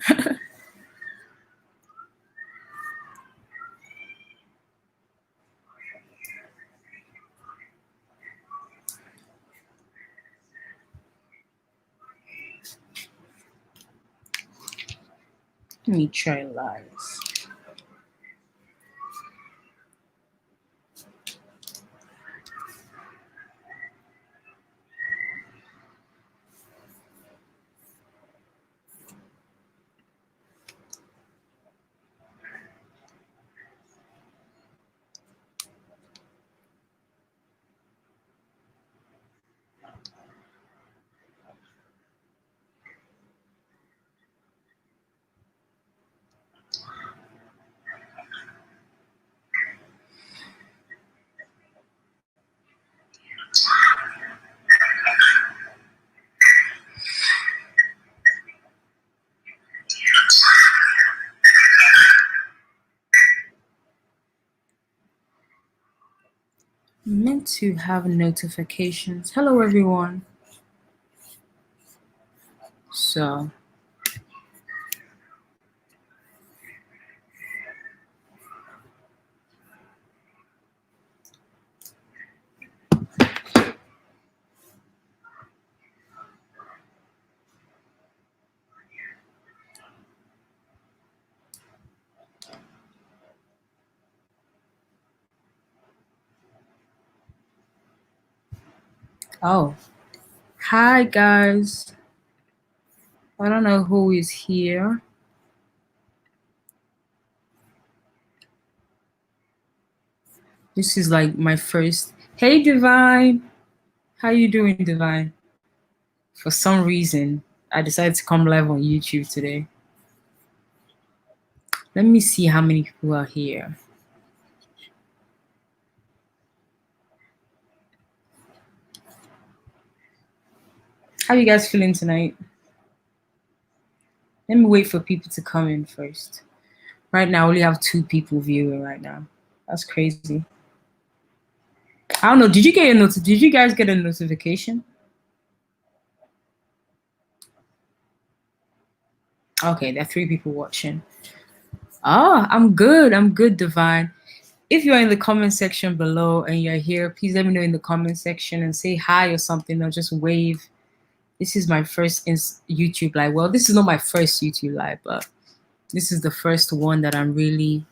Let me try lives. Meant to have notifications. Hello, everyone. So, oh, hi guys. I don't know who is here. This is like my first. Hey, Divine. How you doing, Divine? For some reason, I decided to come live on YouTube today. Let me see how many people are here. How you guys feeling tonight? Let me wait for people to come in first. Right now, I only have 2 people viewing right now. That's crazy. I don't know. Did you guys get a notification? Okay, there are 3 people watching. Ah, I'm good, Divine. If you're in the comment section below and you're here, please let me know in the comment section and say hi or something, or just wave. This is my first YouTube live. Well, this is not my first YouTube live, but this is the first one that I'm really,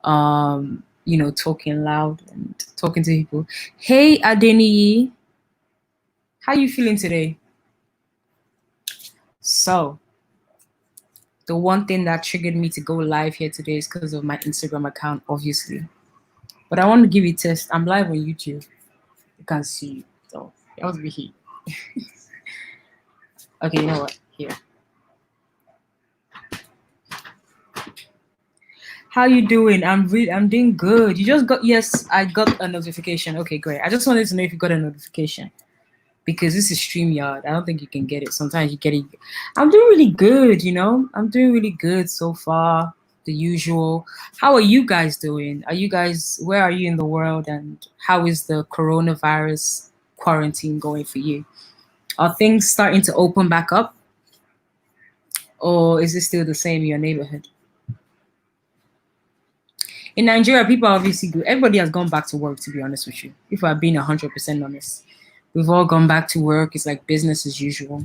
talking loud and talking to people. Hey, Adeniyi. How you feeling today? So, the one thing that triggered me to go live here today is because of my Instagram account, obviously. But I want to give you a test. I'm live on YouTube. You can see. So, that was be here. Okay, you know what? Here. How you doing? I'm doing good. You just got I got a notification. Okay, great. I just wanted to know if you got a notification. Because this is StreamYard. I don't think you can get it. Sometimes you get it. I'm doing really good, I'm doing really good so far. The usual. How are you guys doing? Where are you in the world, and how is the coronavirus quarantine going for you? Are things starting to open back up? Or is it still the same in your neighborhood? In Nigeria, people are obviously good. Everybody has gone back to work, to be honest with you. If I'm being 100% honest. We've all gone back to work. It's like business as usual.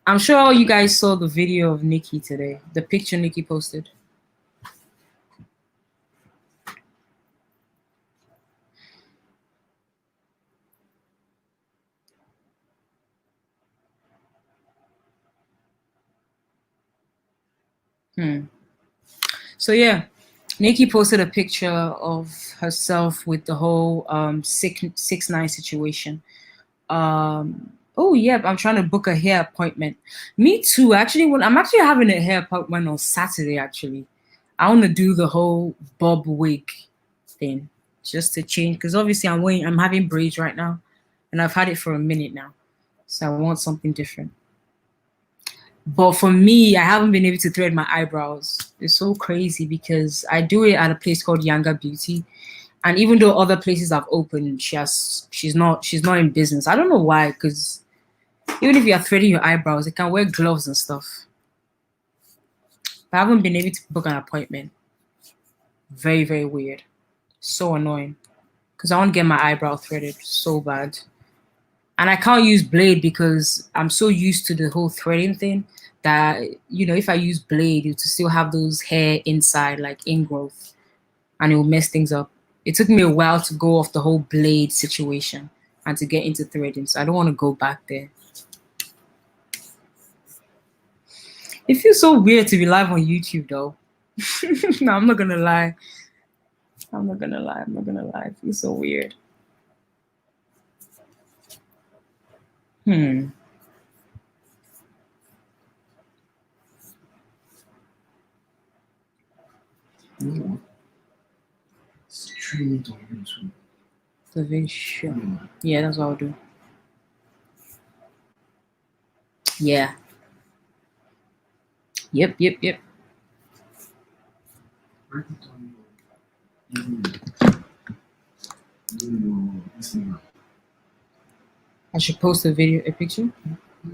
I'm sure you guys saw the video of Nicki today, the picture Nicki posted. So yeah, Nicki posted a picture of herself with the whole 6ix9ine situation. Oh yeah, I'm trying to book a hair appointment. Me too. Actually, I'm actually having a hair appointment on Saturday. Actually, I want to do the whole bob wig thing just to change, because obviously I'm having braids right now, and I've had it for a minute now, so I want something different. But for me, I haven't been able to thread my eyebrows. It's so crazy because I do it at a place called Younger Beauty, And even though other places have opened, she's not in business. I don't know why, because even if you're threading your eyebrows, you can wear gloves and stuff. But I haven't been able to book an appointment. Very, very weird. So annoying. Because I want to get my eyebrow threaded so bad. And I can't use blade because I'm so used to the whole threading thing that, if I use blade, it will still have those hair inside, like ingrowth, and it will mess things up. It took me a while to go off the whole blade situation and to get into threading, so I don't want to go back there. It feels so weird to be live on YouTube, though. No, I'm not gonna lie. It feels so weird. Stream it on YouTube. The video. Yeah, that's what I'll do. Yeah. Yep. Write it on your I should post a video, a picture,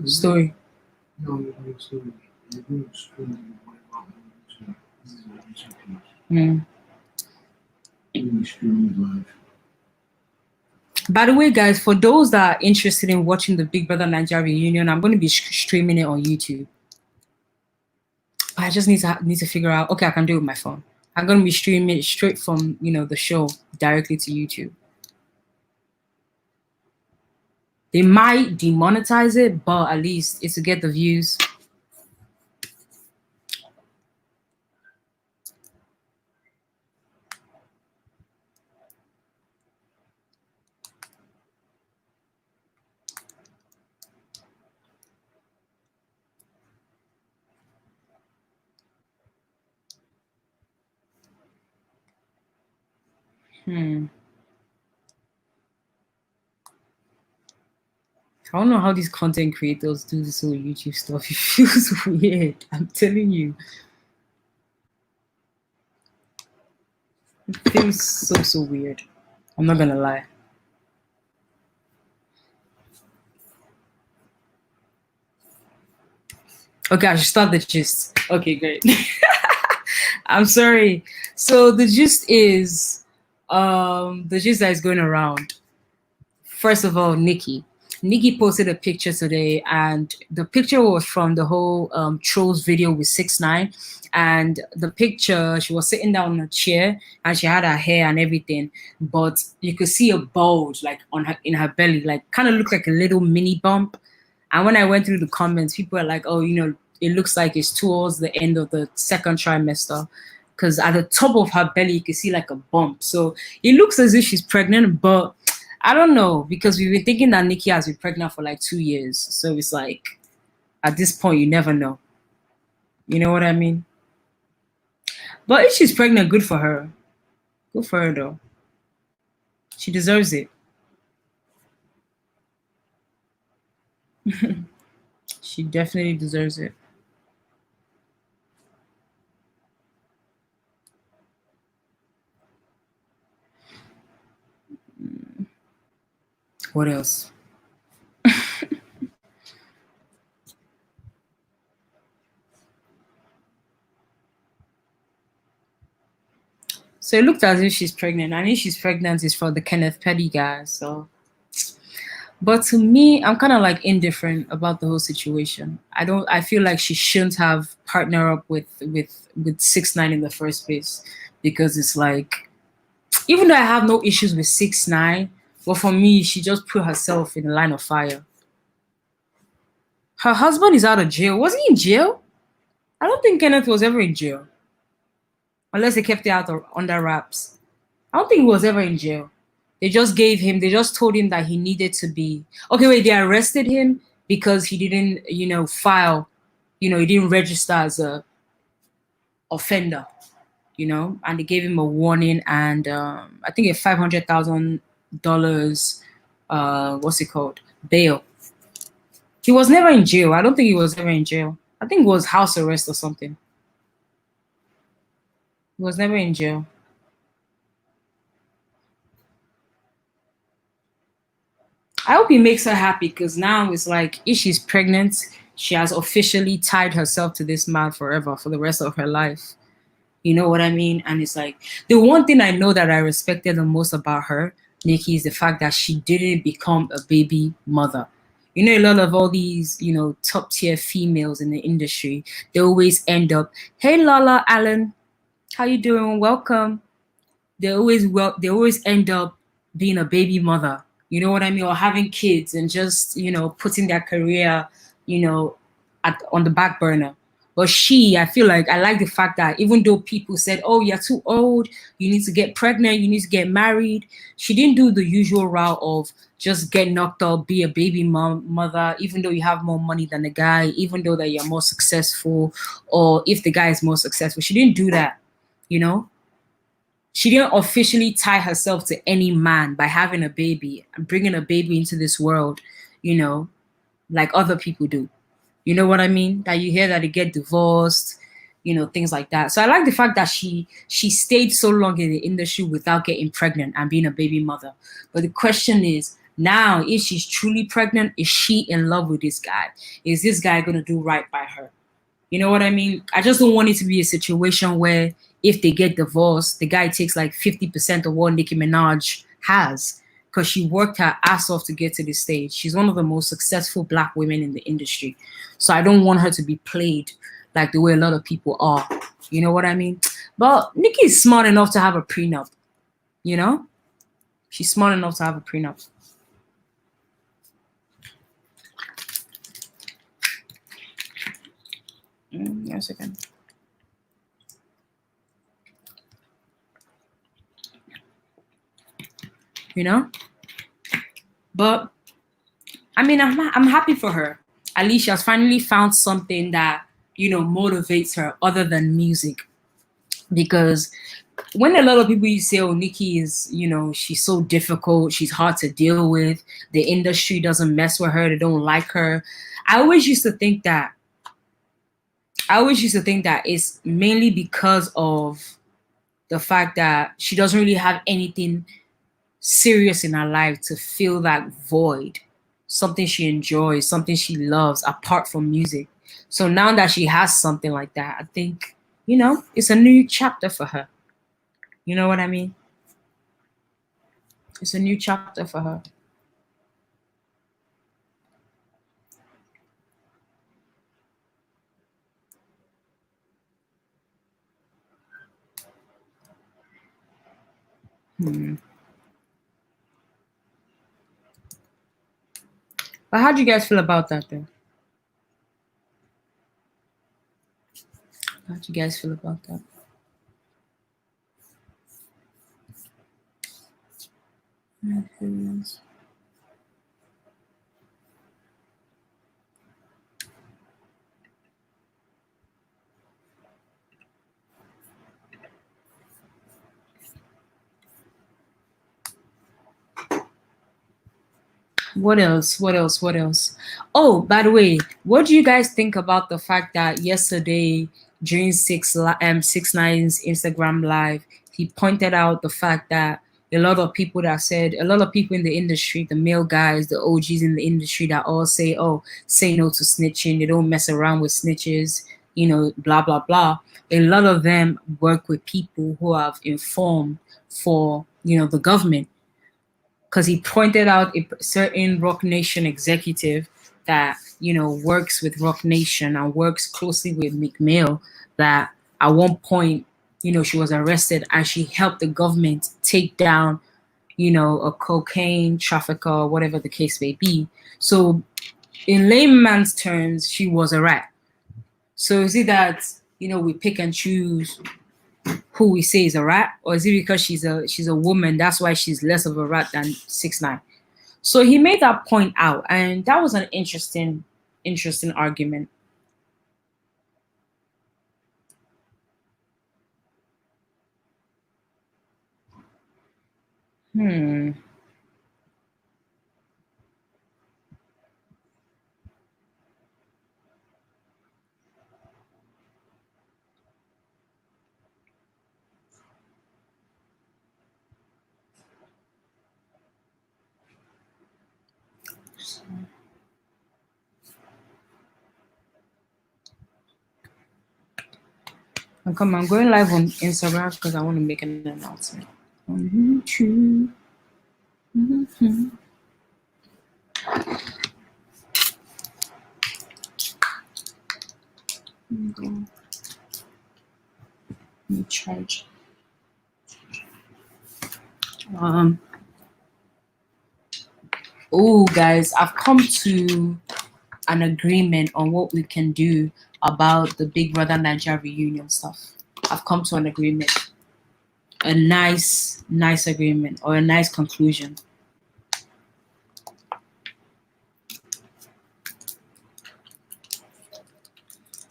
story. No, your story. You're going to stream it. This is your YouTube page. You're streaming live. By the way, guys, for those that are interested in watching the Big Brother Nigeria reunion, I'm going to be streaming it on YouTube. I just need to figure out. Okay, I can do it with my phone. I'm going to be streaming it straight from the show directly to YouTube. They might demonetize it, but at least it's to get the views. I don't know how these content creators do this whole YouTube stuff. It feels weird. I'm telling you. It feels so weird. I'm not gonna lie. Okay, I should start the gist. Okay, great. I'm sorry. So the gist that is going around. First of all, Nicki posted a picture today, and the picture was from the whole trolls video with 6ix9ine. And the picture, she was sitting down on a chair and she had her hair and everything, but you could see a bulge like in her belly, like kind of looked like a little mini bump. And when I went through the comments, people are like, oh, it looks like it's towards the end of the second trimester, because at the top of her belly you can see like a bump. So it looks as if she's pregnant, but I don't know, because we've been thinking that Nicki has been pregnant for like 2 years. So it's like, at this point, you never know. You know what I mean? But if she's pregnant, good for her. Good for her, though. She deserves it. She definitely deserves it. What else? So it looked as if she's pregnant. And if she's pregnant, it's for the Kenneth Petty guy. So, but to me, I'm kind of like indifferent about the whole situation. I feel like she shouldn't have partnered up with 6ix9ine in the first place, because it's like, even though I have no issues with 6ix9ine, but for me, she just put herself in the line of fire. Her husband is out of jail. Was he in jail? I don't think Kenneth was ever in jail. Unless they kept it out under wraps. I don't think he was ever in jail. They just told him that he needed to be, okay, wait, they arrested him because he didn't, file, he didn't register as a offender, and they gave him a warning and I think a $500,000, what's it called? Bail. He was never in jail. I don't think he was ever in jail. I think it was house arrest or something. He was never in jail. I hope it makes her happy because now it's like if she's pregnant, she has officially tied herself to this man forever for the rest of her life. You know what I mean? And it's like the one thing I know that I respected the most about her, Nikki, is the fact that she didn't become a baby mother. You know, a lot of all these, top tier females in the industry, they always end up, hey Lala Allen, how you doing? Welcome. They always end up being a baby mother. You know what I mean? Or having kids and just, putting their career, you know, on the back burner. But I feel like I like the fact that even though people said, oh, you're too old, you need to get pregnant, you need to get married, she didn't do the usual route of just get knocked up, be a baby mother, even though you have more money than the guy, even though that you're more successful, or if the guy is more successful. She didn't do that, you know? She didn't officially tie herself to any man by having a baby and bringing a baby into this world, you know, like other people do. You know what I mean? That you hear that they get divorced, things like that. So I like the fact that she stayed so long in the industry without getting pregnant and being a baby mother. But the question is now, if she's truly pregnant, is she in love with this guy? Is this guy gonna do right by her? You know what I mean? I just don't want it to be a situation where if they get divorced, the guy takes like 50% of what Nicki Minaj has because she worked her ass off to get to this stage. She's one of the most successful black women in the industry. So I don't want her to be played like the way a lot of people are. You know what I mean? But Nicki is smart enough to have a prenup, you know? She's smart enough to have a prenup. One second. You know? But I mean, I'm happy for her. At least she has finally found something that motivates her other than music. Because when a lot of people say, "Oh, Nicki is she's so difficult, she's hard to deal with, the industry doesn't mess with her, they don't like her," I always used to think that it's mainly because of the fact that she doesn't really have anything serious in her life to fill that void, something she enjoys, something she loves apart from music. So now that she has something like that, I think, it's a new chapter for her. You know what I mean? It's a new chapter for her. Hmm. But how do you guys feel about that then? How do you guys feel about that? Mhm. What else? What else? What else? Oh, by the way, what do you guys think about the fact that yesterday during 6ix9ine's Instagram live, he pointed out the fact that a lot of people in the industry, the male guys, the OGs in the industry that all say, oh, say no to snitching, they don't mess around with snitches, blah blah blah. A lot of them work with people who have informed for the government because he pointed out a certain Rock Nation executive that works with Rock Nation and works closely with McMill. That at one point, she was arrested and she helped the government take down, a cocaine trafficker, or whatever the case may be. So, in layman's terms, she was a rat. So is it that we pick and choose who we say is a rat, or is it because she's a woman that's why she's less of a rat than 6ix9ine? So he made that point out, and that was an interesting argument. Hmm. And come on, I'm going live on Instagram because I want to make an announcement on YouTube. Mm-hmm. Let me charge. Oh, guys, I've come to an agreement on what we can do about the Big Brother Nigeria reunion stuff. I've come to an agreement, a nice agreement, or a nice conclusion.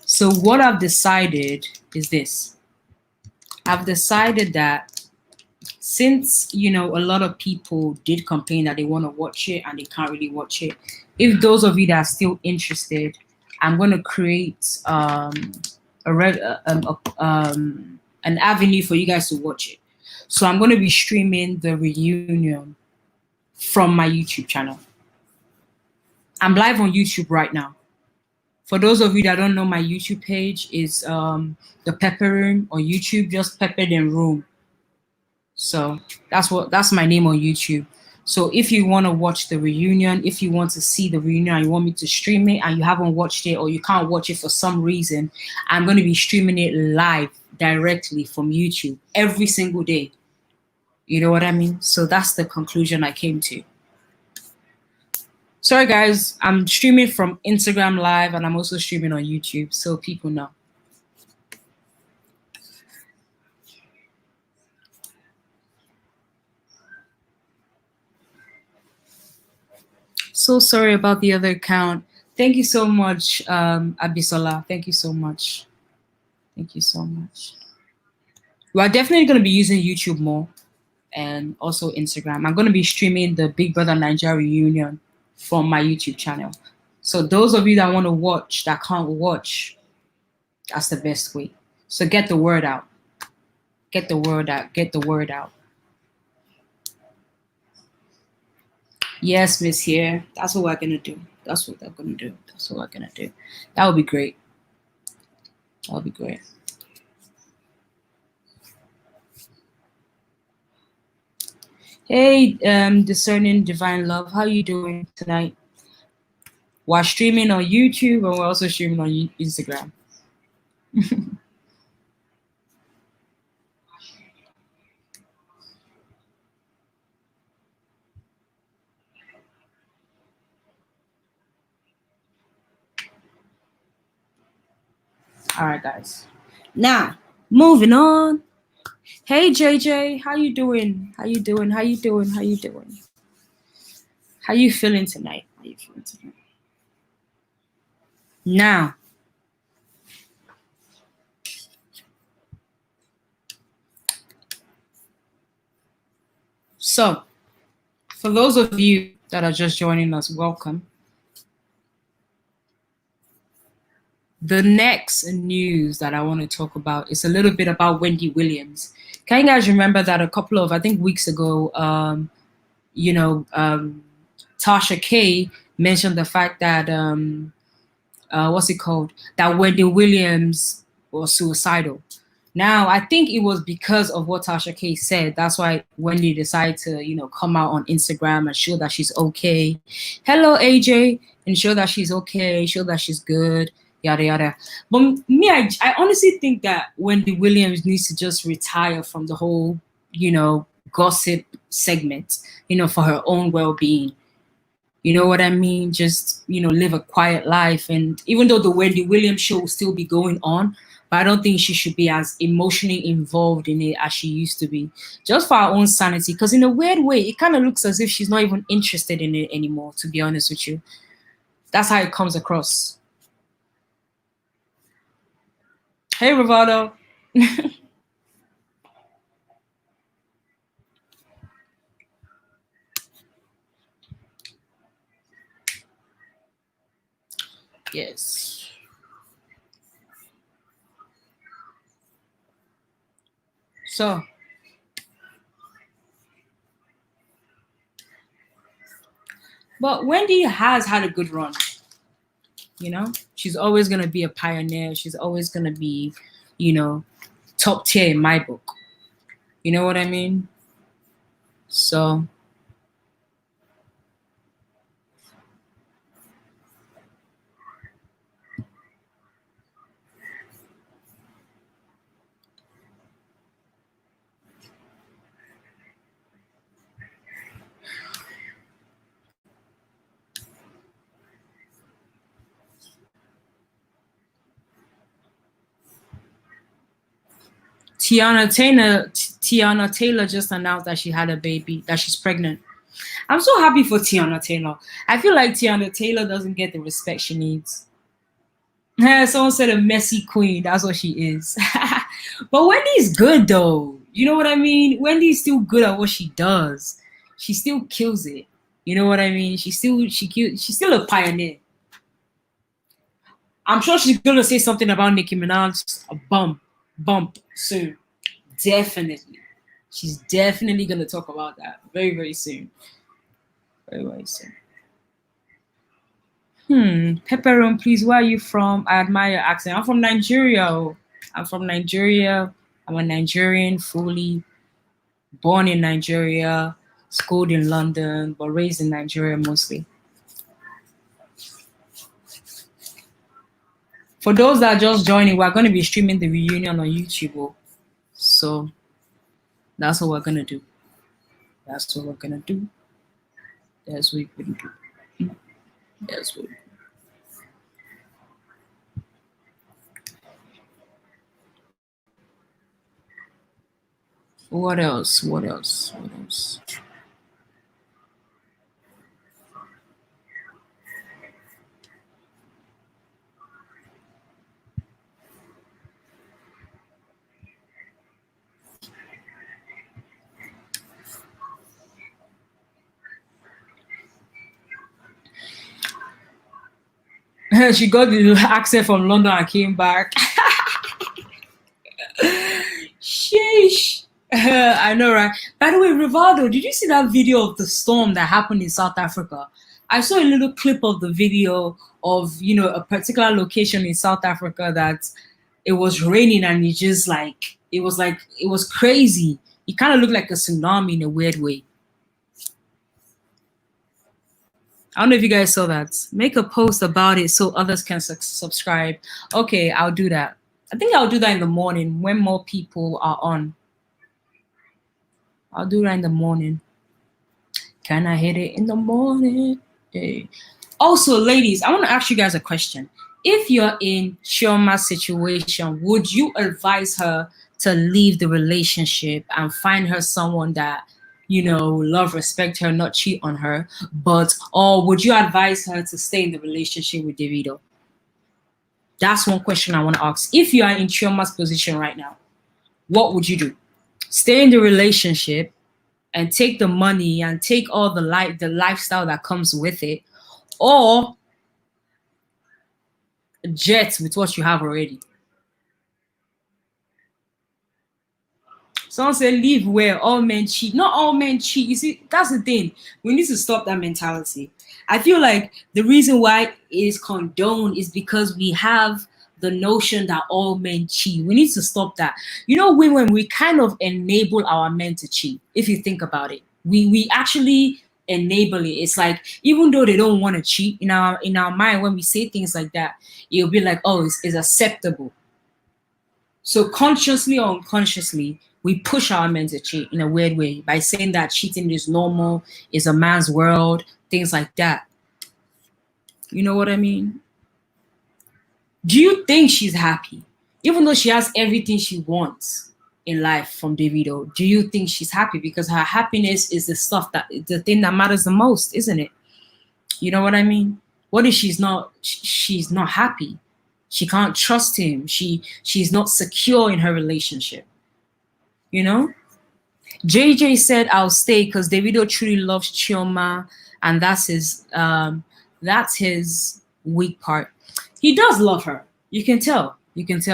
So what I've decided is this. I've decided that since, you know, a lot of people did complain that they want to watch it and they can't really watch it, if those of you that are still interested, I'm going to create an avenue for you guys to watch it. So I'm going to be streaming the reunion from my YouTube channel. I'm live on YouTube right now. For those of you that don't know, my YouTube page is the Pepper Room on YouTube, just Peppered in Room. So that's my name on YouTube. So if you want to watch the reunion, if you want to see the reunion and you want me to stream it and you haven't watched it or you can't watch it for some reason, I'm going to be streaming it live directly from YouTube every single day. You know what I mean? So that's the conclusion I came to. Sorry guys, I'm streaming from Instagram Live and I'm also streaming on YouTube so people know. So sorry about the other account. Thank you so much, Abisola. Thank you so much. Thank you so much. We're definitely going to be using YouTube more and also Instagram. I'm going to be streaming the Big Brother Nigeria reunion from my YouTube channel. So those of you that want to watch, that can't watch, that's the best way. So get the word out. Get the word out. Get the word out. Yes, Miss here. That's what we're going to do. That's what they're going to do. That's what we're going to do. That would be great. That would be great. Hey, discerning divine love, how you doing tonight? We're streaming on YouTube and we're also streaming on Instagram. All right, guys. Now, moving on. Hey, JJ, how you doing? How you doing? How you doing? How you doing? How you feeling tonight? How you feeling tonight? Now, so for those of you that are just joining us, welcome. The next news that I want to talk about is a little bit about Wendy Williams. Can you guys remember that a couple of, I think, weeks ago, Tasha K mentioned the fact that, that Wendy Williams was suicidal. Now, I think it was because of what Tasha K said. That's why Wendy decided to, come out on Instagram and show that she's okay. Hello, AJ, and show that she's okay, show that she's good. Yada yada. But me, I honestly think that Wendy Williams needs to just retire from the whole, gossip segment, for her own well-being. You know what I mean? Just, live a quiet life. And even though the Wendy Williams show will still be going on, but I don't think she should be as emotionally involved in it as she used to be, just for her own sanity. Because in a weird way, it kind of looks as if she's not even interested in it anymore, to be honest with you. That's how it comes across. Hey, Rivaldo. Yes. So, But Wendy has had a good run. You know, she's always gonna be a pioneer. She's always gonna be, you know, top tier in my book. You know what I mean? So Tiana Taylor just announced that she had a baby, that she's pregnant. I'm so happy for Tiana Taylor. I feel like Tiana Taylor doesn't get the respect she needs. Someone said a messy queen. That's what she is. But Wendy's good though. You know what I mean? Wendy's still good at what she does. She still kills it. You know what I mean? She's still a pioneer. I'm sure she's gonna say something about Nicki Minaj. A bump soon. Definitely. She's definitely gonna talk about that very, very soon. Very, very soon. Pepperon, please, where are you from? I admire your accent. I'm from Nigeria. I'm from Nigeria. I'm a Nigerian, fully born in Nigeria, schooled in London, but raised in Nigeria mostly. For those that are just joining, we're going to be streaming the reunion on YouTube. So that's what we're going to do. That's what we're going to do. That's what we're going to do. That's what. What else? What else? What else? She got the accent from London and came back. Sheesh. I know, right? By the way, Rivaldo, did you see that video of the storm that happened in South Africa? I saw a little clip of the video of, a particular location in South Africa that it was raining and it was crazy. It kind of looked like a tsunami in a weird way. I don't know if you guys saw that. Make a post about it so others can subscribe. Okay, I'll do that. I think I'll do that in the morning when more people are on. I'll do that in the morning. Can I hit it in the morning? Hey. Also, ladies, I want to ask you guys a question. If you're in Chioma's situation, would you advise her to leave the relationship and find her someone that, love, respect her, not cheat on her? Or would you advise her to stay in the relationship with Davido? That's one question I want to ask. If you are in Chioma's position right now, what would you do? Stay in the relationship and take the money and take all the lifestyle that comes with it, or jet with what you have already? Someone said leave where all men cheat. Not all men cheat. You see, that's the thing. We need to stop that mentality. I feel like the reason why it is condoned is because we have the notion that all men cheat. We need to stop that. Women, we kind of enable our men to cheat. If you think about it, we actually enable it. It's like, even though they don't want to cheat, in our mind, when we say things like that, it'll be like, oh, it's acceptable. So consciously or unconsciously, we push our men to cheat in a weird way by saying that cheating is normal, is a man's world, things like that. You know what I mean? Do you think she's happy? Even though she has everything she wants in life from Davido, do you think she's happy? Because her happiness is the thing that matters the most, isn't it? You know what I mean? What if she's not happy? She can't trust him. She's not secure in her relationship. JJ said I'll stay because Davido truly loves Chioma, and that's his weak part. He does love her. You can tell. Because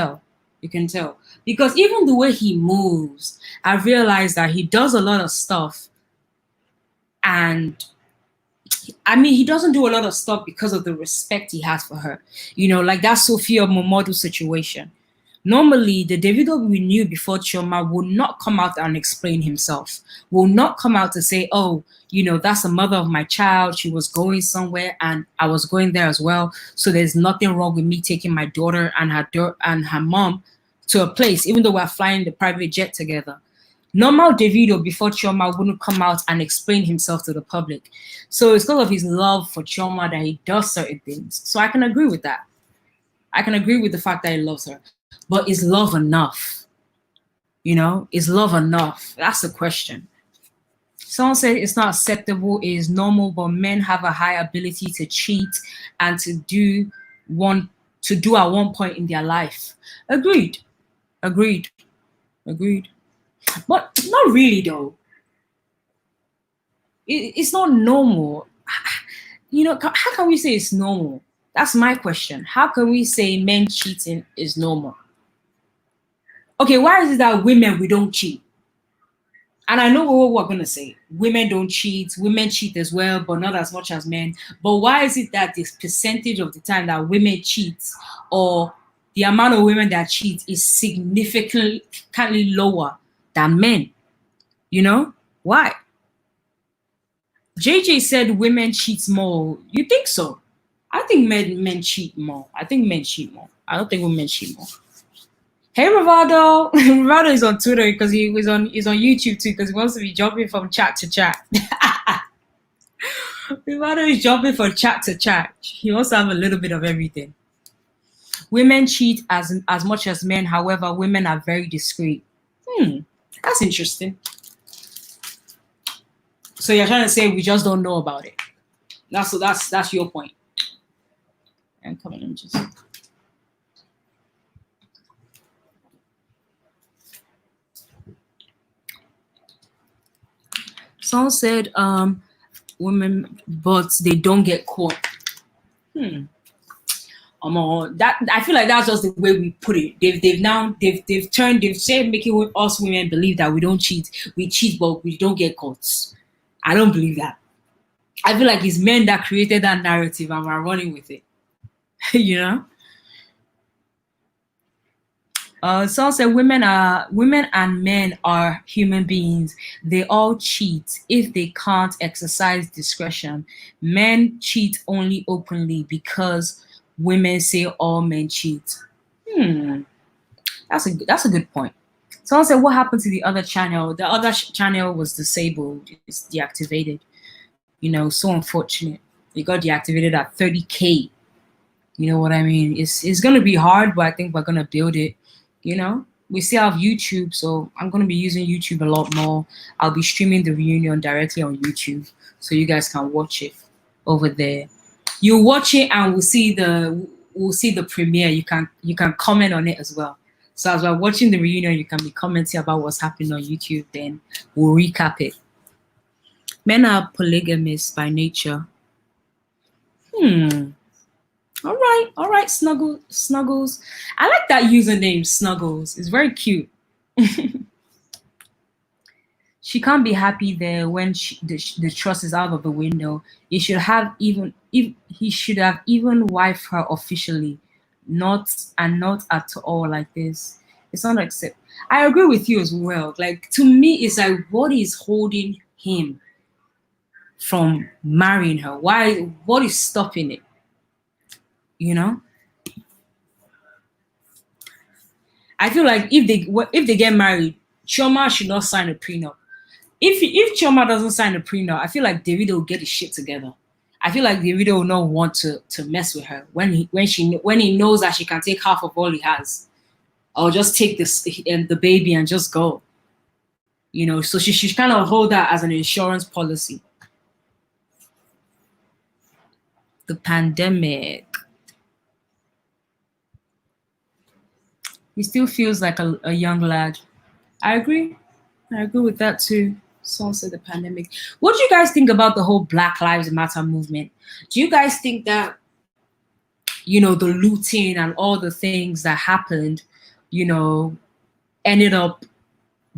even the way he moves, I've realized that he does a lot of stuff and I mean, he doesn't do a lot of stuff because of the respect he has for her. You know, like that Sophia Momodu situation. Normally, the Davido we knew before Chioma would not come out and explain himself, will not come out to say, oh, you know, that's the mother of my child. She was going somewhere and I was going there as well. So there's nothing wrong with me taking my daughter and her mom to a place, even though we're flying the private jet together. Normal Davido before Chioma wouldn't come out and explain himself to the public. So it's because of his love for Chioma that he does certain things. So I can agree with that. I can agree with the fact that he loves her. But is love enough? You know, is love enough? That's the question. Someone said it's not acceptable, it is normal, but men have a high ability to cheat and to do at one point in their life. Agreed. Agreed. Agreed. But not really though. It's not normal. You know, how can we say it's normal? That's my question. How can we say men cheating is normal? Okay, why is it that women, we don't cheat? And I know what we're going to say. Women don't cheat. Women cheat as well, but not as much as men. But why is it that this percentage of the time that women cheat, or the amount of women that cheat, is significantly lower than men? You know? Why? JJ said women cheat more. You think so? I think men cheat more. I think men cheat more. I don't think women cheat more. Hey Rivaldo. Rivaldo is on Twitter because he's on YouTube too, because he wants to be jumping from chat to chat. Rivaldo is jumping from chat to chat. He wants to have a little bit of everything. Women cheat as much as men, however, women are very discreet. That's interesting. So you're trying to say we just don't know about it. That's your point. And come on, let me just. Someone said women, but they don't get caught. That I feel like that's just the way we put it. They've said making us women believe that we don't cheat. We cheat, but we don't get caught. I don't believe that. I feel like it's men that created that narrative and we're running with it. You know? Someone said women and men are human beings. They all cheat if they can't exercise discretion. Men cheat only openly because women say all men cheat. That's a good point. Someone said, what happened to the other channel? The other channel was disabled. It's deactivated. You know, so unfortunate. It got deactivated at 30K. You know what I mean? It's gonna be hard, but I think we're gonna build it. You know, we still have YouTube, so I'm going to be using YouTube a lot more. I'll be streaming the reunion directly on YouTube, so you guys can watch it over there. You watch it, and we'll see the premiere. You can comment on it as well. So as we're watching the reunion, you can be commenting about what's happening on YouTube. Then we'll recap it. Men are polygamous by nature. All right, Snuggles. I like that username, Snuggles. It's very cute. She can't be happy there when the trust is out of the window. He should have even wifed her officially, not at all like this. It's not accept. I agree with you as well. Like, to me, it's like, what is holding him from marrying her? Why? What is stopping it? You know, I feel like if they get married, Chioma should not sign a prenup. If Chioma doesn't sign a prenup, I feel like Davido will get his shit together. I feel like Davido will not want to mess with her when he knows that she can take half of all he has, or just take this and the baby and just go. You know, so she should kind of hold that as an insurance policy. The pandemic. He still feels like a young lad. I agree. I agree with that too. Someone said the pandemic. What do you guys think about the whole Black Lives Matter movement? Do you guys think that, you know, the looting and all the things that happened, you know, ended up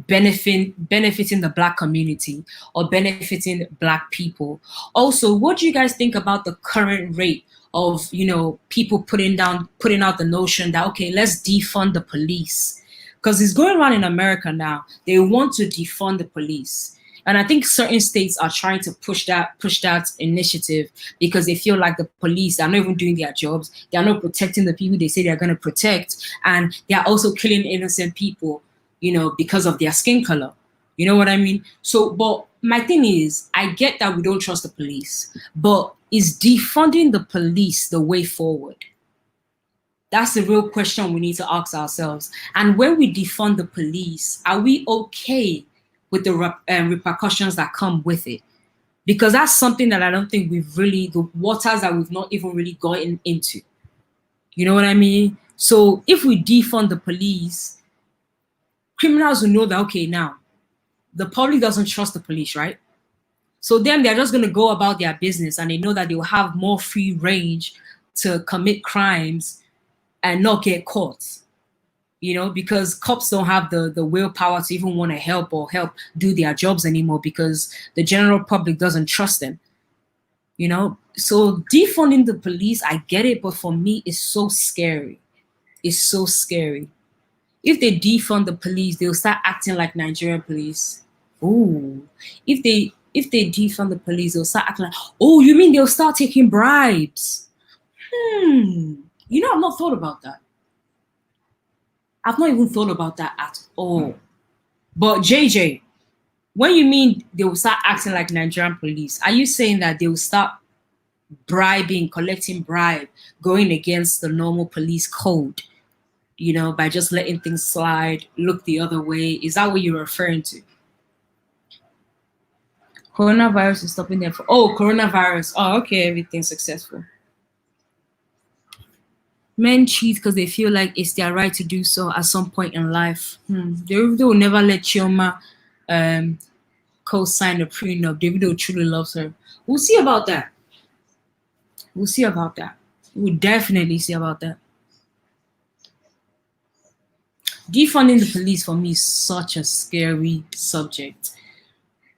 benefiting the Black community or benefiting Black people. Also, what do you guys think about the current rate of, you know, people putting out the notion that, okay, let's defund the police? Because it's going around in America now. They want to defund the police. And I think certain states are trying to push that initiative because they feel like the police are not even doing their jobs. They are not protecting the people they say they're going to protect, and they are also killing innocent people, you know, because of their skin color. You know what I mean? So, but my thing is, I get that we don't trust the police, but is defunding the police the way forward? That's the real question we need to ask ourselves. And when we defund the police, are we okay with the repercussions that come with it? Because that's something that I don't think the waters that we've not even really gotten into. You know what I mean? So if we defund the police, criminals will know that, okay, now the public doesn't trust the police, right? So then they're just going to go about their business, and they know that they will have more free range to commit crimes and not get caught, you know, because cops don't have the willpower to even want to help do their jobs anymore because the general public doesn't trust them, you know. So defunding the police, I get it, but for me, it's so scary. It's so scary. If they defund the police, they'll start acting like Nigerian police. Ooh. If they defund the police, they'll start acting like, oh, you mean they'll start taking bribes? You know, I've not thought about that. I've not even thought about that at all. But JJ, when you mean they will start acting like Nigerian police, are you saying that they will start bribing, collecting bribe, going against the normal police code, you know, by just letting things slide, look the other way? Is that what you're referring to? Coronavirus is stopping them. Coronavirus. Oh, okay, everything's successful. Men cheat because they feel like it's their right to do so at some point in life. They will never let Chioma co-sign a prenup. Davido truly loves her. We'll see about that. We'll see about that. We'll definitely see about that. Defunding the police for me is such a scary subject.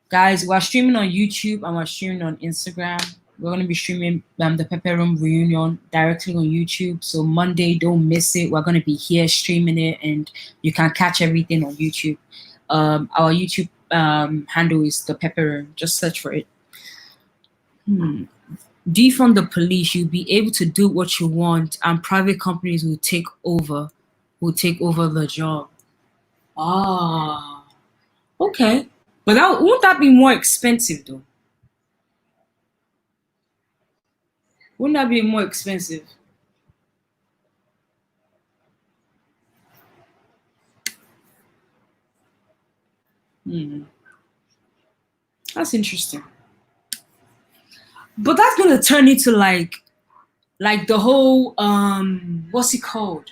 Guys, we're streaming on YouTube and we're streaming on Instagram. We're going to be streaming the Pepper Room reunion directly on YouTube. So Monday, don't miss it. We're going to be here streaming it, and you can catch everything on YouTube. Our YouTube handle is the Pepper Room. Just search for it. Defund the police. You'll be able to do what you want, and private companies will take over the job. Okay. But won't that be more expensive though? Wouldn't that be more expensive? That's interesting. But that's gonna turn into like the whole what's it called?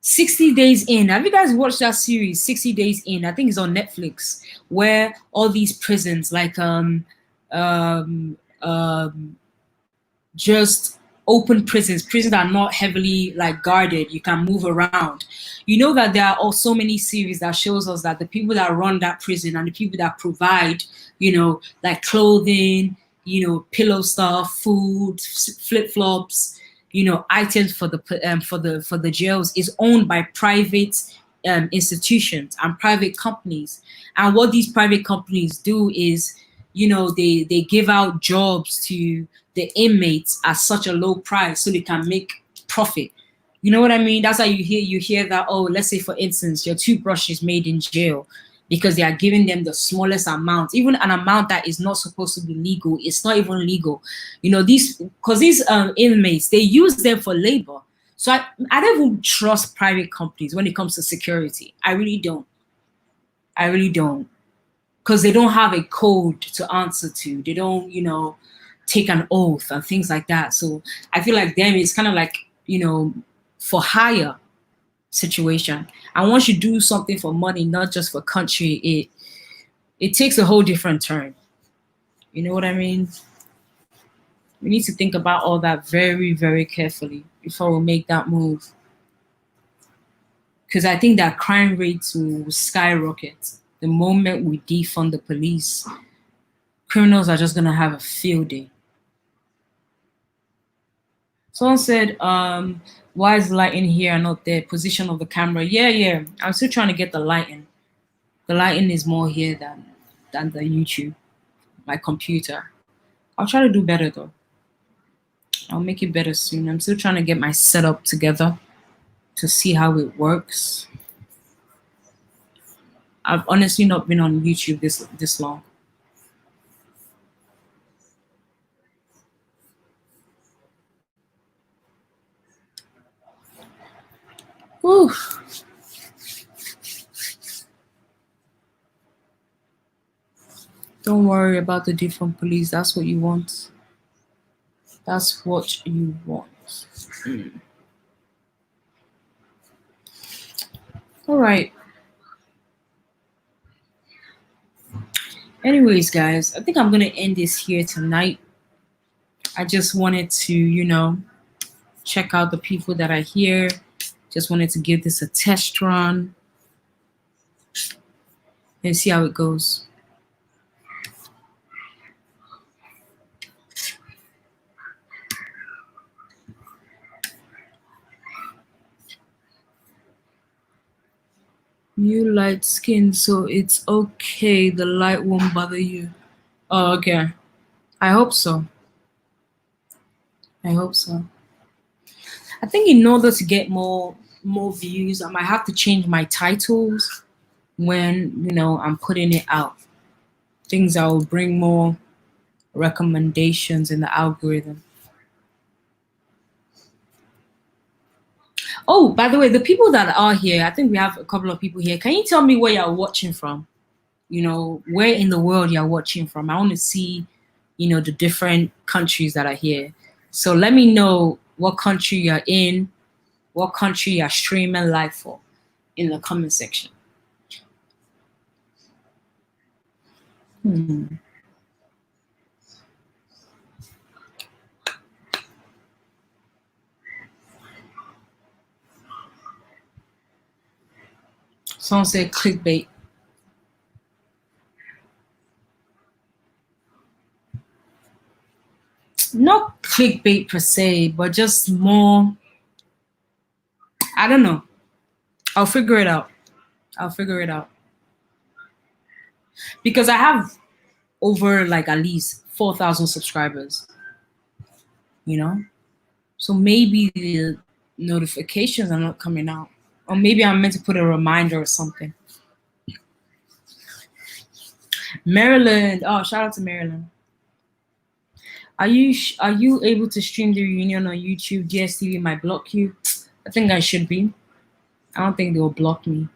60 Days In. Have you guys watched that series, 60 Days In? I think it's on Netflix, where all these prisons, like just open prisons that are not heavily like guarded, you can move around. You know that there are also many series that shows us that the people that run that prison and the people that provide, you know, like clothing, you know, pillow stuff, food, flip-flops, you know, items for the jails is owned by private institutions and private companies. And what these private companies do is, you know, they give out jobs to the inmates at such a low price so they can make profit. You know what I mean? That's why you hear that, oh, let's say for instance, your toothbrush is made in jail because they are giving them the smallest amount, even an amount that is not supposed to be legal. It's not even legal. You know, these inmates, they use them for labor. So I don't even trust private companies when it comes to security. I really don't. Because they don't have a code to answer to. They don't, you know, take an oath and things like that. So I feel like them, it's kind of like, you know, for hire situation. And once you do something for money, not just for country, it takes a whole different turn. You know what I mean? We need to think about all that very, very carefully before we make that move. because I think that crime rates will skyrocket the moment we defund the police. Criminals are just gonna have a field day. Someone said, why is the lighting here and not there? Position of the camera. Yeah. I'm still trying to get the lighting. The lighting is more here than the YouTube, my computer. I'll try to do better though. I'll make it better soon. I'm still trying to get my setup together to see how it works. I've honestly not been on YouTube this long. Whew. Don't worry about the different police. That's what you want. That's what you want. All right. Anyways, guys, I think I'm going to end this here tonight. I just wanted to, check out the people that are here. Just wanted to give this a test run and see how it goes. You light skin, so it's okay. The light won't bother you. Oh, okay. I hope so. I hope so. I think in order to get more views, I might have to change my titles when I'm putting it out. Things that will bring more recommendations in the algorithm. Oh, by the way, the people that are here, I think we have a couple of people here. Can you tell me where you're watching from? Where in the world you're watching from? I want to see, the different countries that are here. So let me know what country you're in, what country you're streaming live for in the comment section. Someone said clickbait. Not clickbait per se, but just more, I don't know. I'll figure it out. Because I have over like at least 4,000 subscribers, So maybe the notifications are not coming out. Or maybe I'm meant to put a reminder or something. Maryland. Oh, shout out to Maryland. Are you able to stream the reunion on YouTube? DSTV might block you. I think I should be. I don't think they will block me.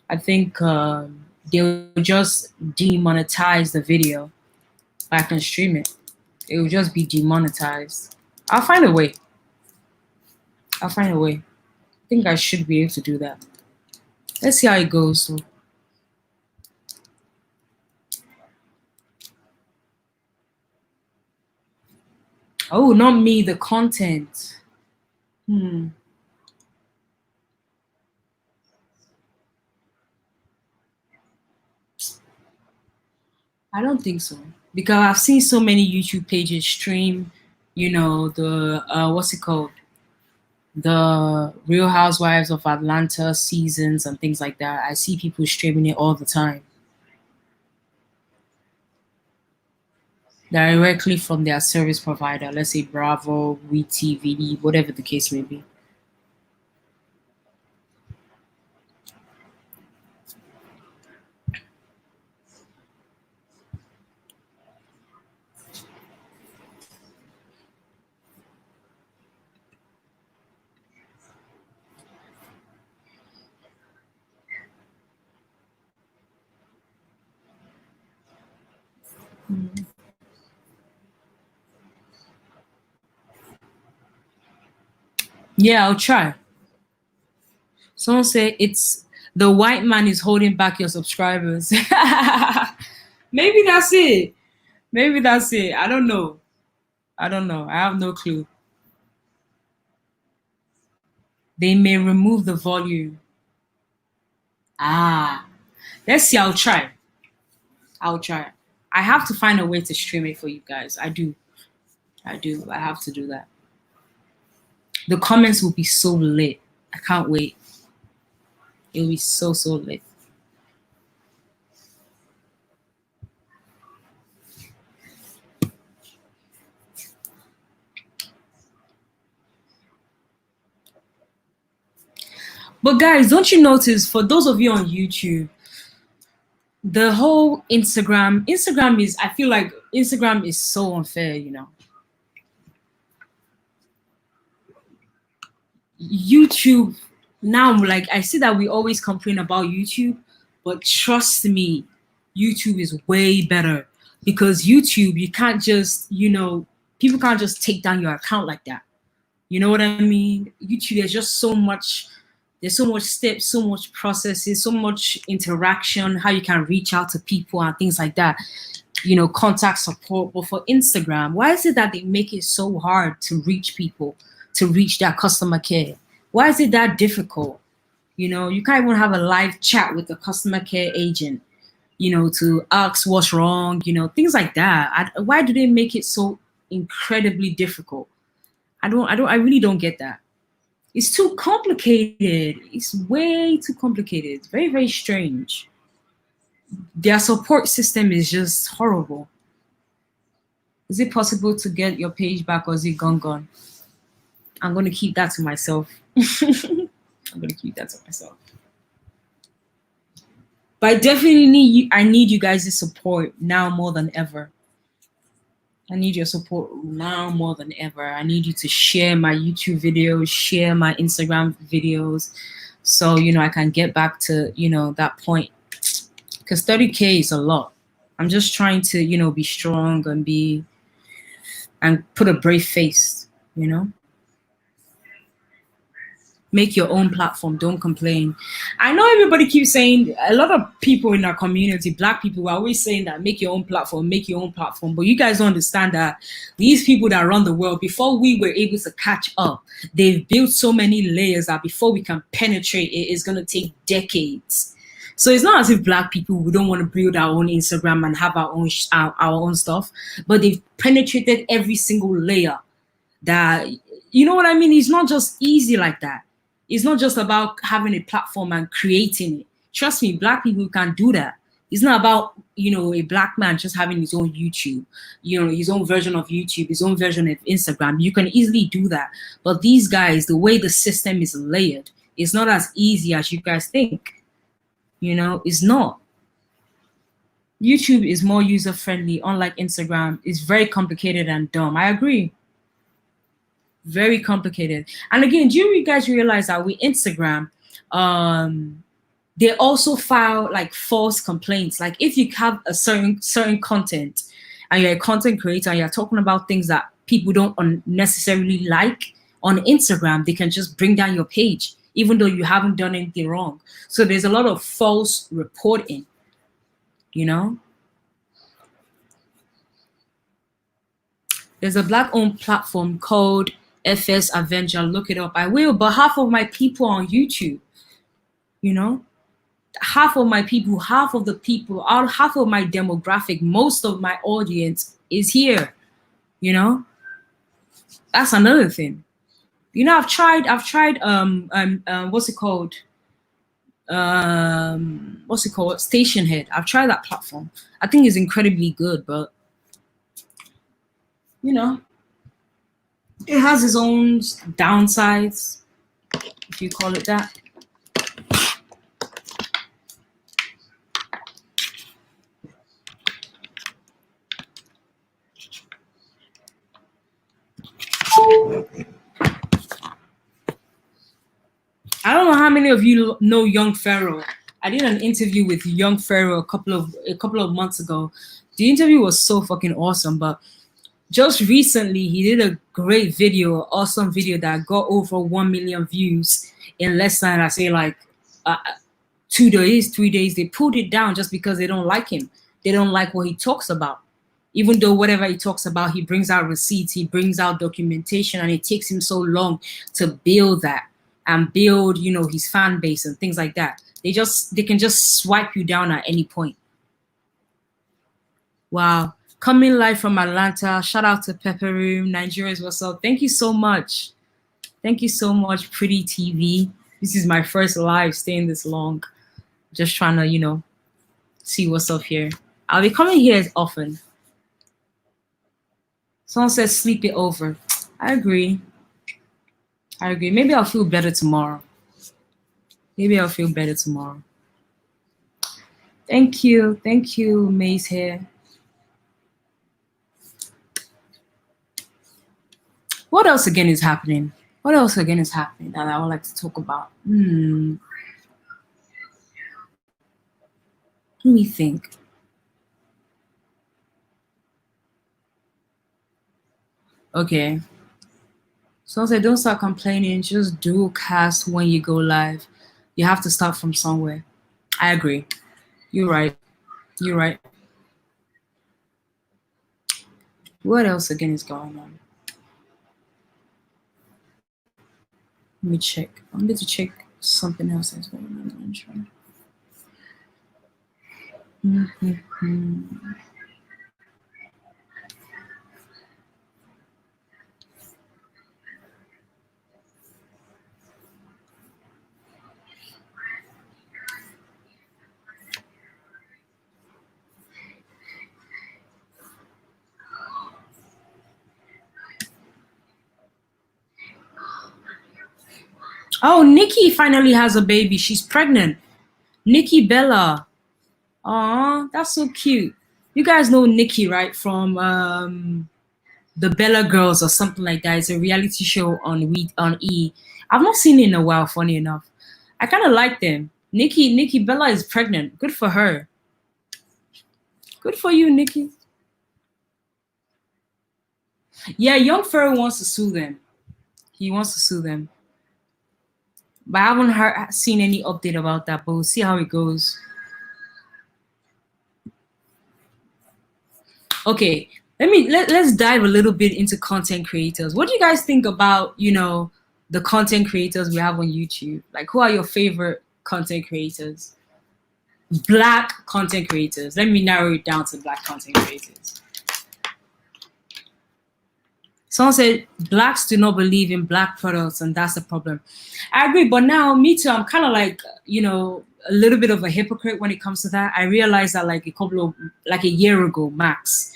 I think they'll just demonetize the video. If I can stream it, it will just be demonetized. I'll find a way. I think I should be able to do that. Let's see how it goes. So. Oh, not me, the content. I don't think so. Because I've seen so many YouTube pages stream, the, what's it called? The Real Housewives of Atlanta seasons and things like that. I see people streaming it all the time. Directly from their service provider, let's say Bravo, WeTV, whatever the case may be. Yeah, I'll try. Someone say it's the white man is holding back your subscribers. Maybe that's it. I don't know. I have no clue. They may remove the volume. Ah, let's see. I'll try. I'll try. I have to find a way to stream it for you guys. I do. I do. I have to do that. The comments will be so lit. I can't wait. It'll be so lit. But guys, don't you notice, for those of you on YouTube, the whole Instagram is, I feel like Instagram is so unfair, you know. YouTube now, like, I see that we always complain about YouTube, but trust me, YouTube is way better, because YouTube, you can't just, you know, people can't just take down your account like that. You know what I mean? YouTube, there's so much steps, so much processes, so much interaction, how you can reach out to people and things like that, you know, contact support. But for Instagram, why is it that they make it so hard to reach people, to reach that customer care? Why is it that difficult? You know, you can't even have a live chat with the customer care agent, you know, to ask what's wrong, you know, things like that. Why do they make it so incredibly difficult? I really don't get that. It's too complicated. It's way too complicated. It's very, very strange. Their support system is just horrible. Is it possible to get your page back, or is it gone? I'm going to keep that to myself. I'm going to keep that to myself. But I definitely need you guys' support now more than ever. I need your support now more than ever. I need you to share my YouTube videos, share my Instagram videos, so, you know, I can get back to, you know, that point. Because 30K is a lot. I'm just trying to, you know, be strong and put a brave face, you know. Make your own platform. Don't complain. I know everybody keeps saying, a lot of people in our community, Black people, are always saying that make your own platform, make your own platform. But you guys don't understand that these people that run the world, before we were able to catch up, they've built so many layers that before we can penetrate it, it's going to take decades. So it's not as if Black people, we don't want to build our own Instagram and have our own stuff, but they've penetrated every single layer. That, you know what I mean? It's not just easy like that. It's not just about having a platform and creating it. Trust me, Black people can do that. It's not about, you know, a Black man just having his own YouTube, you know, his own version of YouTube, his own version of Instagram. You can easily do that. But these guys, the way the system is layered, it's not as easy as you guys think. You know, it's not. YouTube is more user-friendly, unlike Instagram. It's very complicated and dumb. I agree. Very complicated. And again, do you guys realize that with Instagram, they also file like false complaints? Like if you have a certain content and you're a content creator and you're talking about things that people don't necessarily like on Instagram, they can just bring down your page, even though you haven't done anything wrong. So there's a lot of false reporting, you know? There's a Black-owned platform called FS Avenger. Look it up. I will, but half of my people on YouTube, you know, half of my people, half of my demographic, most of my audience is here, you know. That's another thing. You know, I've tried what's it called? Station Head. I've tried that platform. I think it's incredibly good, but you know, it has its own downsides, if you call it that. I don't know how many of you know Young Pharaoh. I did an interview with Young Pharaoh a couple of months ago. The interview was so fucking awesome, but just recently he did a great video, awesome video that got over 1 million views in less than, I say, like 2 days, 3 days. They pulled it down just because they don't like him. They don't like what he talks about. Even though whatever he talks about, he brings out receipts, he brings out documentation, and it takes him so long to build that and build, you know, his fan base and things like that. They can just swipe you down at any point. Wow. Coming live from Atlanta. Shout out to Pepper Room, Nigerians. What's up? Thank you so much. Thank you so much, Pretty TV. This is my first live staying this long. Just trying to, see what's up here. I'll be coming here as often. Someone says sleep it over. I agree. Maybe I'll feel better tomorrow. Thank you. Maze here. What else again is happening? That I would like to talk about? Let me think. Okay. So say don't start complaining, just do cast when you go live. You have to start from somewhere. I agree. You're right. What else again is going on? Let me check. I need to check something else that's going on. Oh, Nicki finally has a baby. She's pregnant. Nicki Bella. Aw, that's so cute. You guys know Nicki, right? From the Bella Girls or something like that. It's a reality show on E. I've not seen it in a while, funny enough. I kind of like them. Nicki Bella is pregnant. Good for her. Good for you, Nicki. Yeah, Young Pharaoh wants to sue them. He wants to sue them. But I haven't seen any update about that, but we'll see how it goes. Okay, let's dive a little bit into content creators. What do you guys think about, the content creators we have on YouTube? Like, who are your favorite content creators? Black content creators. Let me narrow it down to black content creators. Someone said blacks do not believe in black products, and that's the problem. I agree, but now me too. I'm kind of like, a little bit of a hypocrite when it comes to that. I realized that like a year ago max,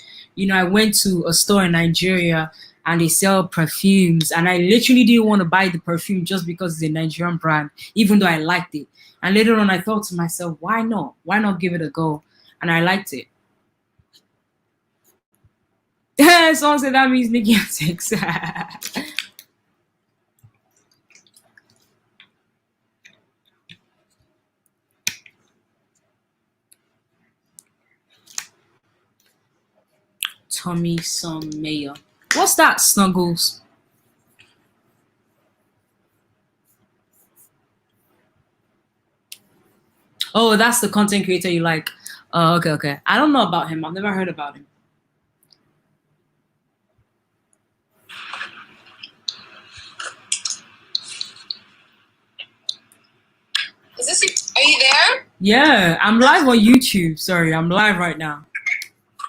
I went to a store in Nigeria and they sell perfumes, and I literally didn't want to buy the perfume just because it's a Nigerian brand, even though I liked it. And later on, I thought to myself, why not? Why not give it a go? And I liked it. Someone said that means Nicki has sex. Tommy some mayor. What's that, Snuggles? Oh, that's the content creator you like. Oh, okay. I don't know about him. I've never heard about him. Are you there? Yeah, I'm live on YouTube. Sorry, I'm live right now.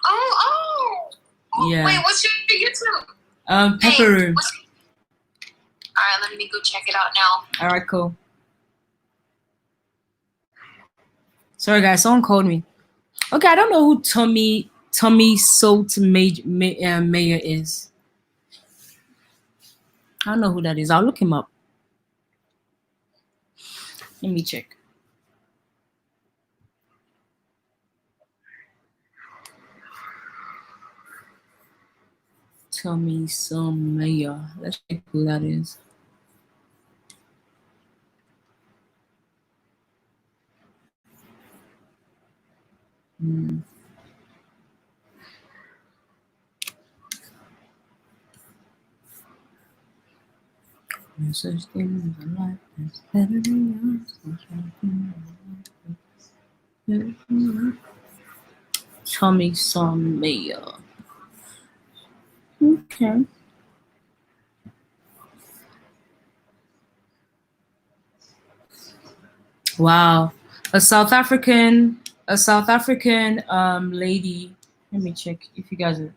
Oh. Yeah. Wait, what's your YouTube? Pepper Room. Alright, let me go check it out now. Alright, cool. Sorry guys, someone called me. Okay, I don't know who Tommy Salt Mayor is. I don't know who that is. I'll look him up. Let me check. Tommy some Mayor. Let's check who that is. No such thing as a life that's better than yours. Tommy some Mayor. Okay. Wow. A South African, lady. Let me check if you guys are.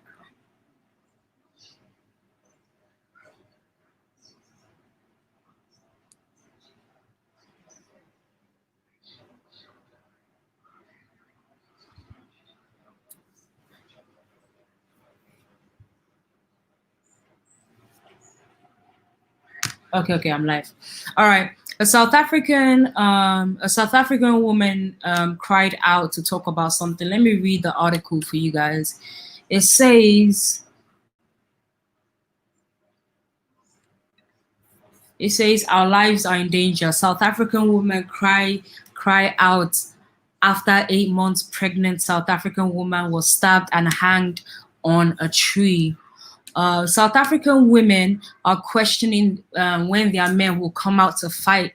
Okay, I'm live. All right. A South African woman cried out to talk about something. Let me read the article for you guys. It says, our lives are in danger. South African woman cry out after 8 months pregnant South African woman was stabbed and hanged on a tree. South African women are questioning when their men will come out to fight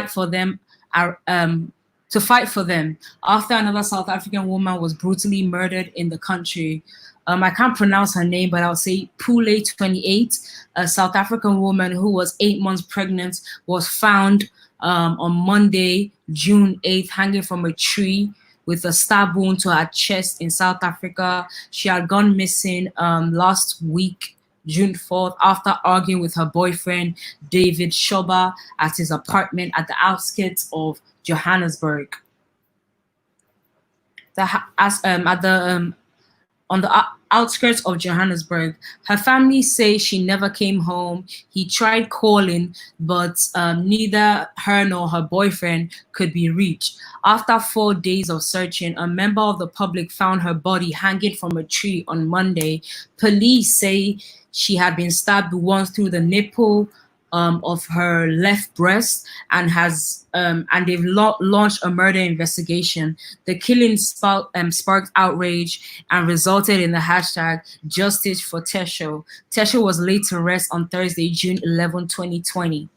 for them. To fight for them after another South African woman was brutally murdered in the country. I can't pronounce her name, but I'll say Pule 28, a South African woman who was 8 months pregnant, was found on Monday, June 8th, hanging from a tree with a stab wound to her chest in South Africa. She had gone missing last week, June 4th, after arguing with her boyfriend, David Shoba, at his apartment at the outskirts of Johannesburg. On the outskirts of Johannesburg. Her family say she never came home. He tried calling, but neither her nor her boyfriend could be reached. After 4 days of searching, a member of the public found her body hanging from a tree on Monday. Police say she had been stabbed once through the nipple of her left breast and they've launched a murder investigation. The killing sparked outrage and resulted in the hashtag Justice for Tesho. Tesho was laid to rest on Thursday, June 11, 2020.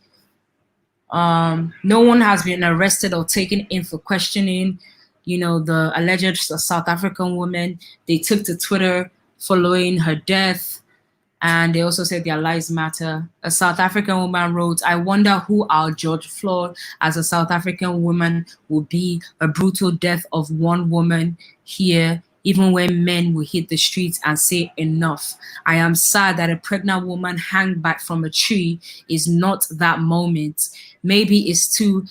No one has been arrested or taken in for questioning, the alleged South African woman. They took to Twitter following her death. And they also said their lives matter. A South African woman wrote, "I wonder who our George Floyd as a South African woman will be. A brutal death of one woman here, even when men will hit the streets and say enough. I am sad that a pregnant woman hanged back from a tree is not that moment. Maybe it too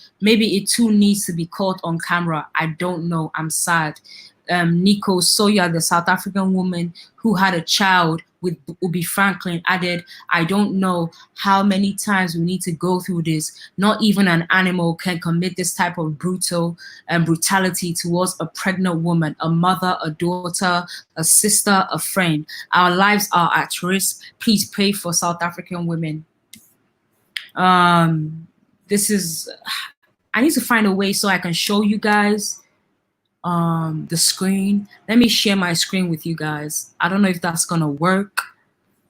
needs to be caught on camera. I don't know. I'm sad." Nico Soya, the South African woman who had a child with Ubi Franklin, added, "I don't know how many times we need to go through this. Not even an animal can commit this type of brutality towards a pregnant woman, a mother, a daughter, a sister, a friend. Our lives are at risk. Please pray for South African women." I need to find a way so I can show you guys the screen. Let me share my screen with you guys. I don't know if that's gonna work.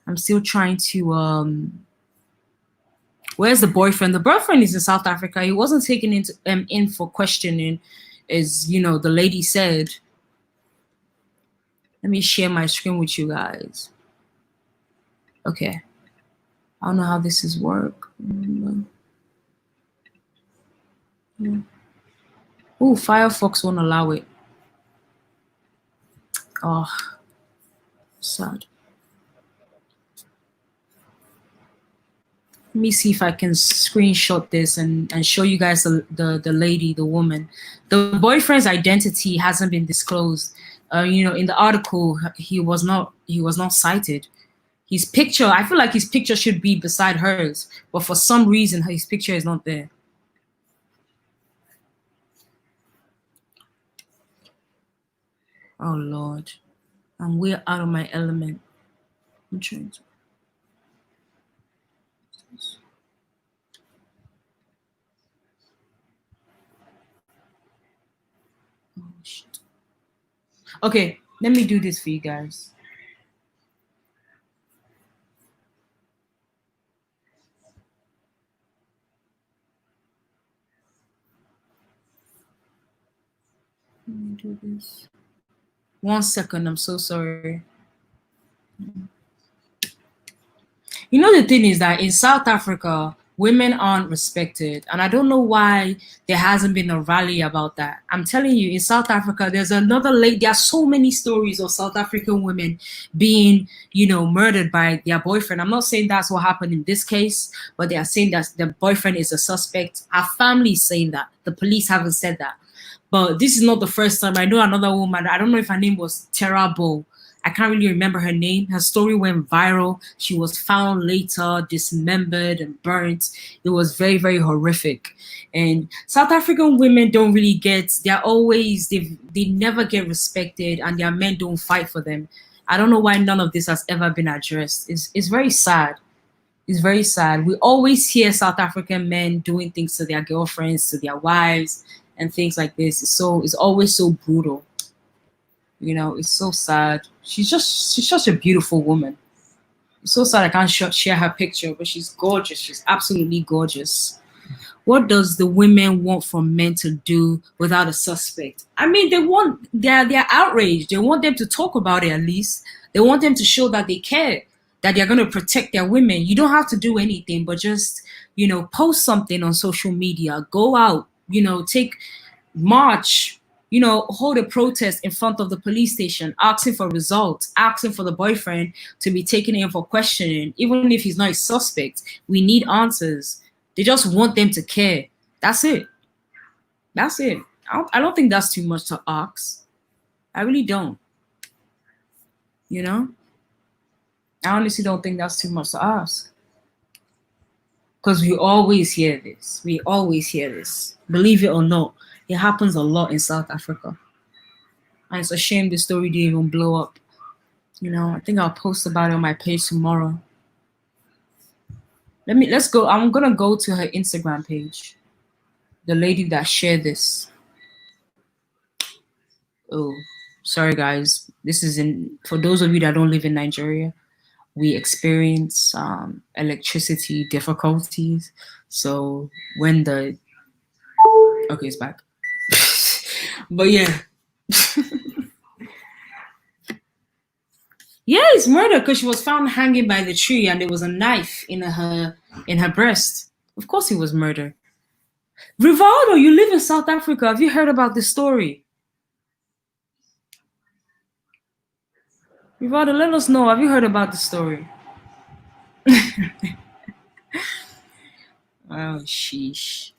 I'm still trying to where's the boyfriend? The boyfriend is in South Africa. He wasn't taken in for questioning, as the lady said. Let me share my screen with you guys. Okay, I don't know how this is work. Oh, Firefox won't allow it. Oh, sad. Let me see if I can screenshot this and show you guys the lady, the woman. The boyfriend's identity hasn't been disclosed. In the article, he was not cited. His picture, I feel like his picture should be beside hers, but for some reason his picture is not there. Oh Lord, I'm way out of my element. I'm trying to. Oh shit. Okay, let me do this for you guys. Let me do this. 1 second, I'm so sorry. The thing is that in South Africa, Women aren't respected, and I don't know why there hasn't been a rally about that. I'm telling you, in South Africa, there's another lady. There are so many stories of South African women being, murdered by their boyfriend. I'm not saying that's what happened in this case, but they are saying that the boyfriend is a suspect. Our family is saying that. The police haven't said that. But this is not the first time. I know another woman. I don't know if her name was Terrible. I can't really remember her name. Her story went viral. She was found later, dismembered and burnt. It was very, very horrific. And South African women don't really they never get respected, and their men don't fight for them. I don't know why none of this has ever been addressed. It's very sad. It's very sad. We always hear South African men doing things to their girlfriends, to their wives, and things like this. It's always so brutal. It's so sad. She's such a beautiful woman. It's so sad I can't share her picture, but she's gorgeous. She's absolutely gorgeous. What does the women want from men to do without a suspect? I mean, they're outraged. They want them to talk about it at least. They want them to show that they care, that they're going to protect their women. You don't have to do anything, but just, post something on social media. Go out, take march, hold a protest in front of the police station, asking for results, asking for the boyfriend to be taken in for questioning, even if he's not a suspect. We need answers. They just want them to care. That's it. That's it. I don't think that's too much to ask. I really don't. I honestly don't think that's too much to ask. Because we always hear this. We always hear this. Believe it or not, it happens a lot in South Africa. And it's a shame the story didn't even blow up. I think I'll post about it on my page tomorrow. Let's go. I'm gonna go to her Instagram page. The lady that shared this. Oh, sorry guys. This is for those of you that don't live in Nigeria, we experience electricity difficulties. So when okay, it's back. But yeah. Yeah, it's murder because she was found hanging by the tree and there was a knife in her breast. Of course it was murder. Rivaldo, you live in South Africa. Have you heard about this story? Rivaldo, let us know. Have you heard about the story? Oh, sheesh.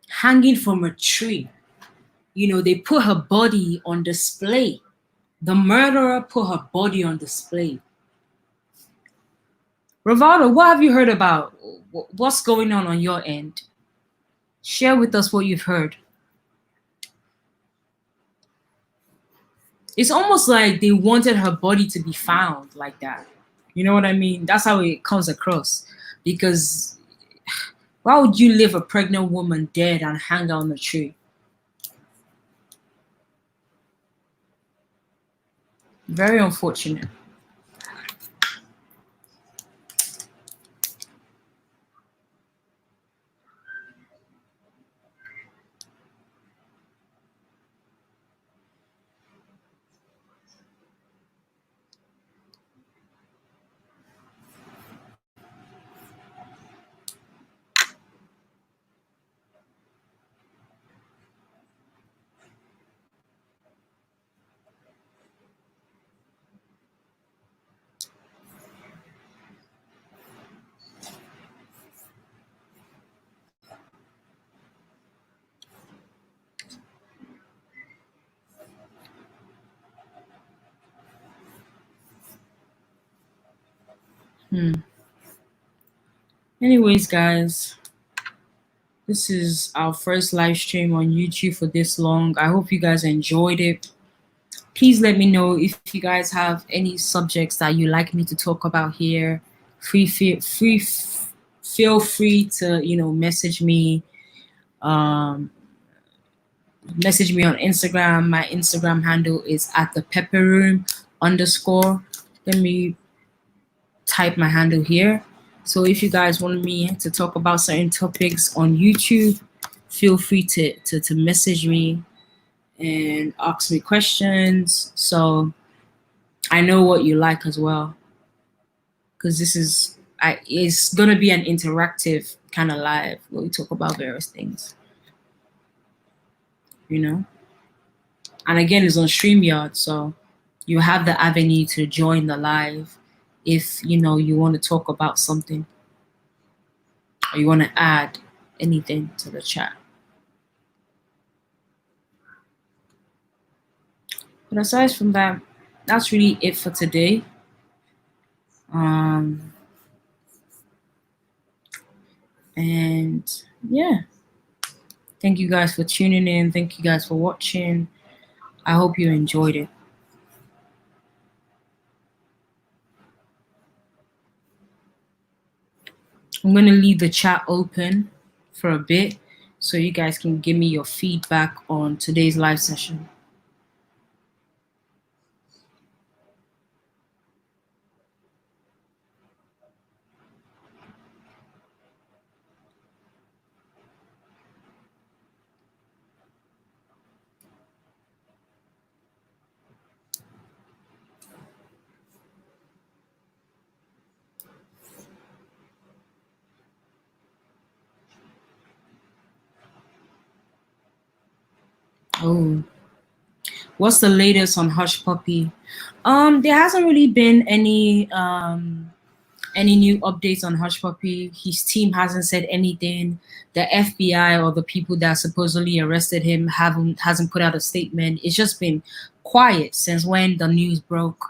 Hanging from a tree. They put her body on display. The murderer put her body on display. Rivaldo, what have you heard about? What's going on your end? Share with us what you've heard. It's almost like they wanted her body to be found like that. You know what I mean? That's how it comes across. Because why would you leave a pregnant woman dead and hang on a tree? Very unfortunate. Anyways, guys, this is our first live stream on YouTube for this long. I hope you guys enjoyed it. Please let me know if you guys have any subjects that you like me to talk about here. Feel feel free to, message me. Message me on Instagram. My Instagram handle is at the pepper room _ Let me type my handle here. So if you guys want me to talk about certain topics on YouTube, feel free to message me and ask me questions. So I know what you like as well. Because it's gonna be an interactive kind of live where we talk about various things. And again, it's on StreamYard, so you have the avenue to join the live if you want to talk about something or you want to add anything to the chat. But aside from that, that's really it for today. And yeah, thank you guys for tuning in. Thank you guys for watching. I hope you enjoyed it. I'm going to leave the chat open for a bit so you guys can give me your feedback on today's live session. Oh, what's the latest on Hush Puppy? There hasn't really been any new updates on Hush Puppy. His team hasn't said anything. The FBI or the people that supposedly arrested him hasn't put out a statement. It's just been quiet since when the news broke.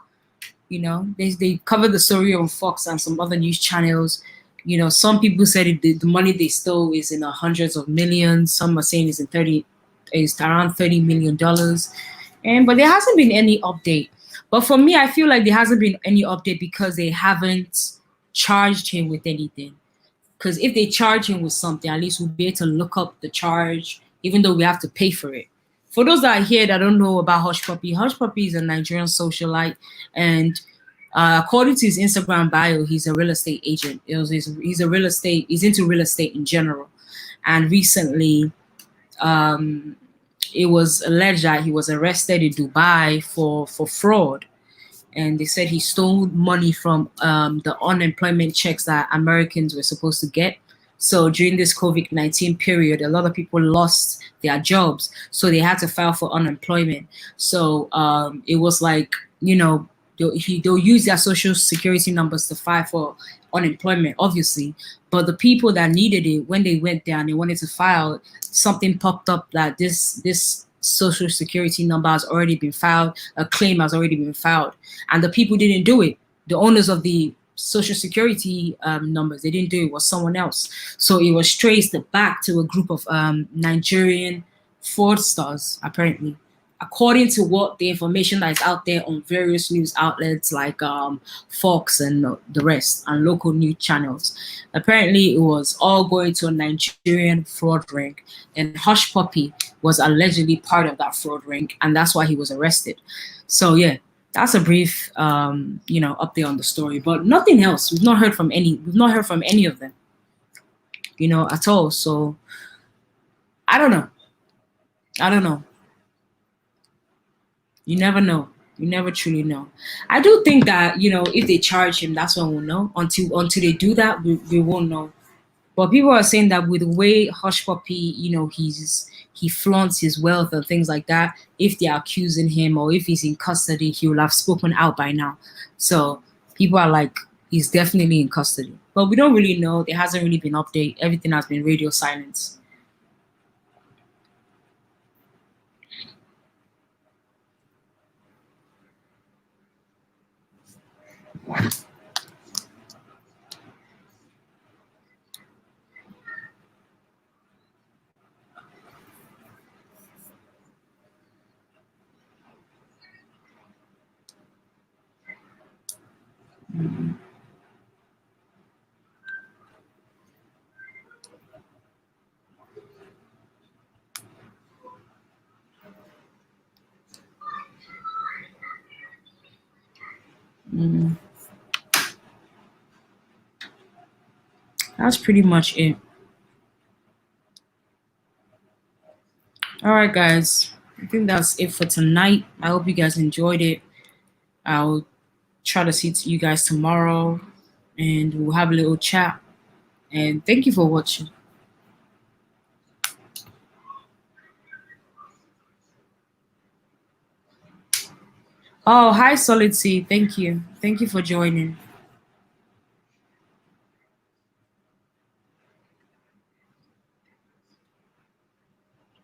They covered the story on Fox and some other news channels. Some people said the money they stole is in the hundreds of millions. Some are saying it's around $30 million. But there hasn't been any update. But for me, I feel like there hasn't been any update because they haven't charged him with anything. Because if they charge him with something, at least we'll be able to look up the charge, even though we have to pay for it. For those that are here that don't know about Hush Puppy is a Nigerian socialite, and according to his Instagram bio, he's a real estate agent. He's into real estate in general. And recently, it was alleged that he was arrested in Dubai for fraud. And they said he stole money from the unemployment checks that Americans were supposed to get. So during this COVID-19 period, a lot of people lost their jobs, so they had to file for unemployment. So it was like, they'll use their social security numbers to file for unemployment, obviously. But the people that needed it, when they went there and they wanted to file, something popped up that this social security number has already been filed, a claim has already been filed, and the people didn't do it. The owners of the social security numbers, they didn't do it. It was someone else. So it was traced back to a group of Nigerian fraudsters, apparently, according to what the information that is out there on various news outlets like Fox and the rest, and local news channels. Apparently, it was all going to a Nigerian fraud ring, and Hush Puppy was allegedly part of that fraud ring, and that's why he was arrested. So yeah, that's a brief, update on the story, but nothing else. We've not heard from any of them, at all. So I don't know. You never know. You never truly know. I do think that, if they charge him, that's when we'll know. Until they do that, we won't know. But people are saying that with the way Hush Puppy, he flaunts his wealth and things like that, if they're accusing him or if he's in custody, he will have spoken out by now. So people are like, he's definitely in custody. But we don't really know. There hasn't really been update. Everything has been radio silence. That's pretty much it. All right, guys. I think that's it for tonight. I hope you guys enjoyed it. I'll try to see you guys tomorrow and we'll have a little chat. And thank you for watching. Oh, hi, Solid C. Thank you. Thank you for joining.